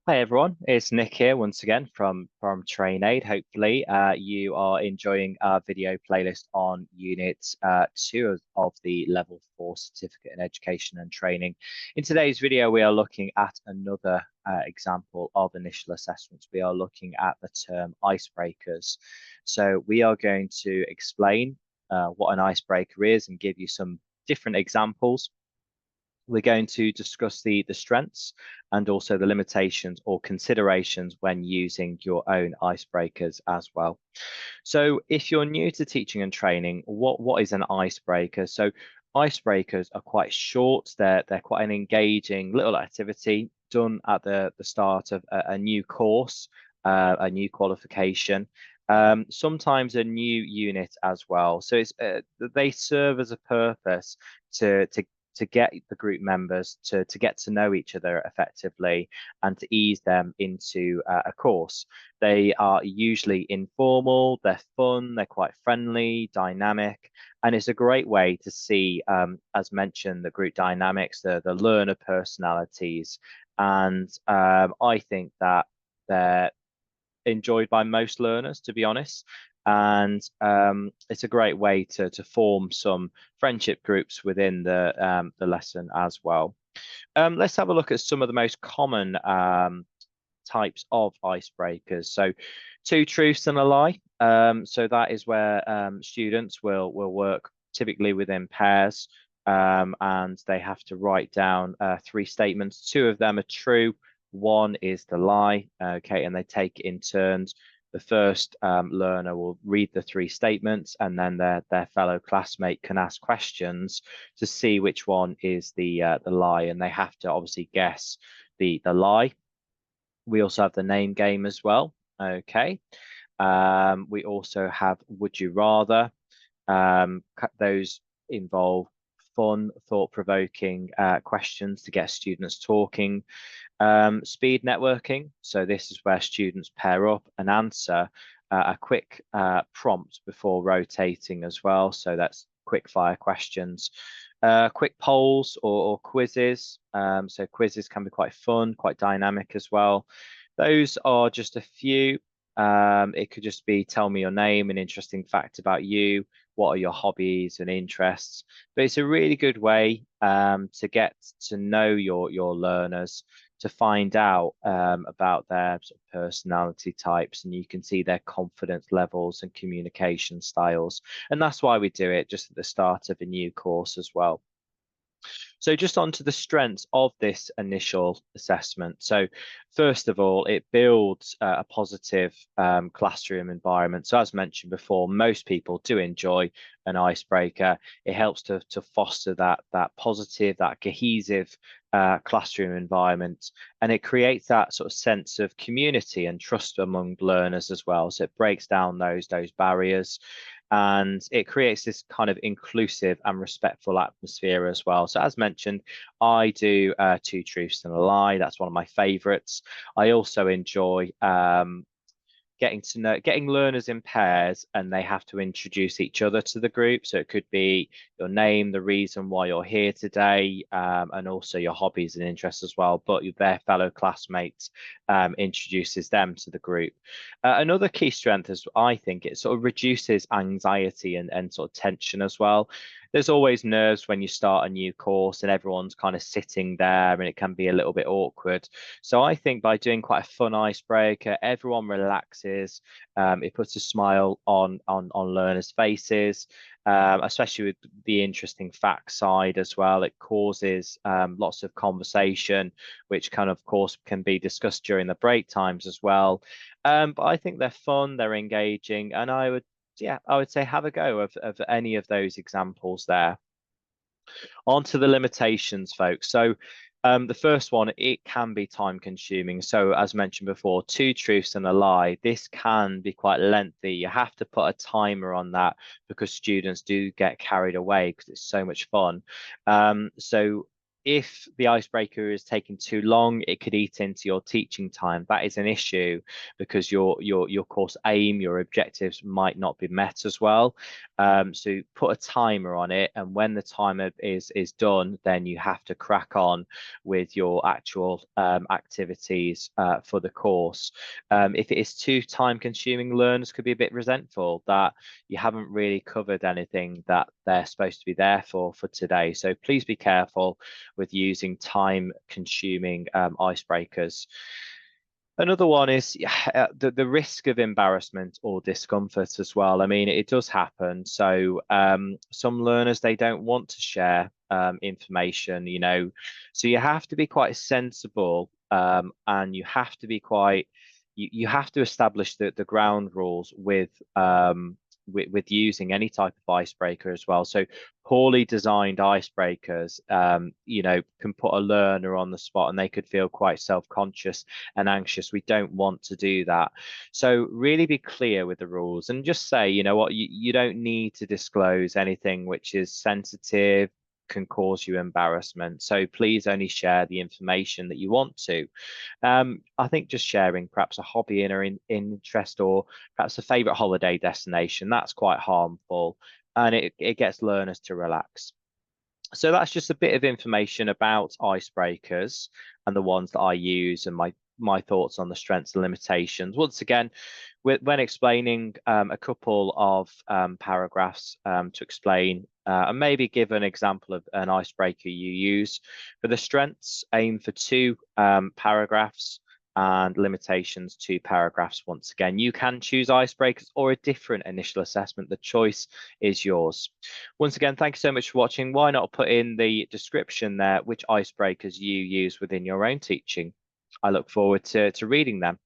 Hi everyone, it's Nick here once again from TrainAid. Hopefully, you are enjoying our video playlist on Unit 2 of the Level 4 Certificate in Education and Training. In today's video, we are looking at another example of initial assessments. We are looking at the term icebreakers. So we are going to explain what an icebreaker is and give you some different examples. We're going to discuss the strengths and also the limitations or considerations when using your own icebreakers as well. So if you're new to teaching and training, what is an icebreaker? So icebreakers are quite short. They're quite an engaging little activity done at the start of a new course, a new qualification. Sometimes a new unit as well. So they serve as a purpose to get the group members to get to know each other effectively and to ease them into a course. They are usually informal, they're fun, they're quite friendly, dynamic, and it's a great way to see, as mentioned, the group dynamics, the learner personalities, and I think that they're enjoyed by most learners, to be honest. And it's a great way to form some friendship groups within the lesson as well. Let's have a look at some of the most common types of icebreakers. So, two truths and a lie. So that is where students will work typically within pairs, and they have to write down three statements. Two of them are true, one is the lie. Okay, and they take it in turns. The first learner will read the three statements, and then their fellow classmate can ask questions to see which one is the lie, and they have to obviously guess the lie. We also have the name game as well. Okay. We also have Would You Rather. Those involve fun, thought-provoking questions to get students talking. Speed networking. So this is where students pair up and answer a quick prompt before rotating as well. So that's quick fire questions. Quick polls or quizzes. So quizzes can be quite fun, quite dynamic as well. Those are just a few. It could just be tell me your name, an interesting fact about you, what are your hobbies and interests. But it's a really good way to get to know your learners, to find out about their sort of personality types, and you can see their confidence levels and communication styles. And that's why we do it just at the start of a new course as well. So just on to the strengths of this initial assessment. So first of all, it builds a positive classroom environment. So as mentioned before, most people do enjoy an icebreaker. It helps to foster that positive, that cohesive classroom environment, and it creates that sort of sense of community and trust among learners as well. So it breaks down those barriers, and it creates this kind of inclusive and respectful atmosphere as well. So as mentioned, I do two truths and a lie. That's one of my favorites. I also enjoy getting learners in pairs, and they have to introduce each other to the group. So it could be your name, the reason why you're here today, and also your hobbies and interests as well. But their fellow classmates introduces them to the group. Another key strength is, I think, it sort of reduces anxiety and sort of tension as well. There's always nerves when you start a new course and everyone's kind of sitting there, and it can be a little bit awkward. So I think by doing quite a fun icebreaker, everyone relaxes. It puts a smile on learners' faces, especially with the interesting fact side as well. It causes lots of conversation, which of course, can be discussed during the break times as well. But I think they're fun, they're engaging, and I would say have a go of any of those examples there. On to the limitations, folks. So the first one, it can be time consuming. So as mentioned before, two truths and a lie. This can be quite lengthy. You have to put a timer on that because students do get carried away because it's so much fun. So if the icebreaker is taking too long, it could eat into your teaching time. That is an issue because your course aim, your objectives might not be met as well. So put a timer on it, and when the timer is done, then you have to crack on with your actual activities for the course. If it is too time consuming, learners could be a bit resentful that you haven't really covered anything that they're supposed to be there for today. So please be careful with using time consuming icebreakers. Another one is the risk of embarrassment or discomfort as well. I mean, it does happen. So some learners, they don't want to share information, you know, so you have to be quite sensible, and you have to be quite, you have to establish the ground rules with using any type of icebreaker as well. So poorly designed icebreakers, you know, can put a learner on the spot and they could feel quite self-conscious and anxious. We don't want to do that. So really be clear with the rules and just say, you know what, you don't need to disclose anything which is sensitive, can cause you embarrassment. So please only share the information that you want to. I think just sharing perhaps a hobby or interest, or perhaps a favorite holiday destination, that's quite harmful, and it gets learners to relax. So that's just a bit of information about icebreakers and the ones that I use, and my thoughts on the strengths and limitations. Once again, when explaining a couple of paragraphs to explain and maybe give an example of an icebreaker you use. For the strengths, aim for 2 paragraphs, and limitations 2 paragraphs. Once again, you can choose icebreakers or a different initial assessment. The choice is yours. Once again, thank you so much for watching. Why not put in the description there which icebreakers you use within your own teaching? I look forward to reading them.